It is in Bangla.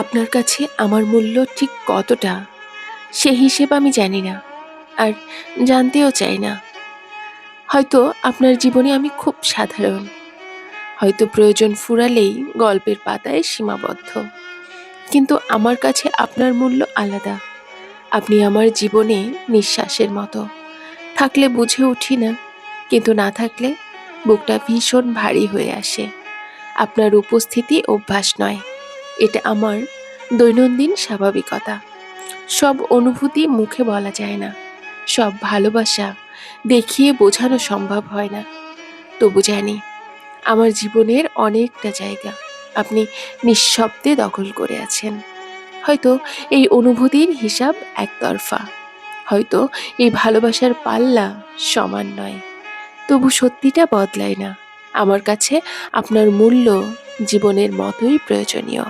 আপনার কাছে আমার মূল্য ঠিক কতটা সে হিসেব আমি জানি না, আর জানতেও চাই না। হয়তো আপনার জীবনে আমি খুব সাধারণ, হয়তো প্রয়োজন ফুরালেই গল্পের পাতায় সীমাবদ্ধ। কিন্তু আমার কাছে আপনার মূল্য আলাদা। আপনি আমার জীবনে নিঃশ্বাসের মতো। থাকলে বুঝে উঠি না, কিন্তু না থাকলে বুকটা ভীষণ ভারী হয়ে আসে। আপনার উপস্থিতি অভ্যাস নয়, এটা আমার দৈনন্দিন স্বাভাবিকতা। সব অনুভূতি মুখে বলা যায় না, সব ভালোবাসা দেখিয়ে বোঝানো সম্ভব হয় না। তবু জানি আমার জীবনের অনেকটা জায়গা আপনি নিঃশব্দে দখল করে আছেন। হয়তো এই অনুভূতির হিসাব একতরফা, হয়তো এই ভালোবাসার পাল্লা সমান নয়, তবু সত্যিটা বদলায় না। আমার কাছে আপনার মূল্য জীবনের মতোই প্রয়োজনীয়।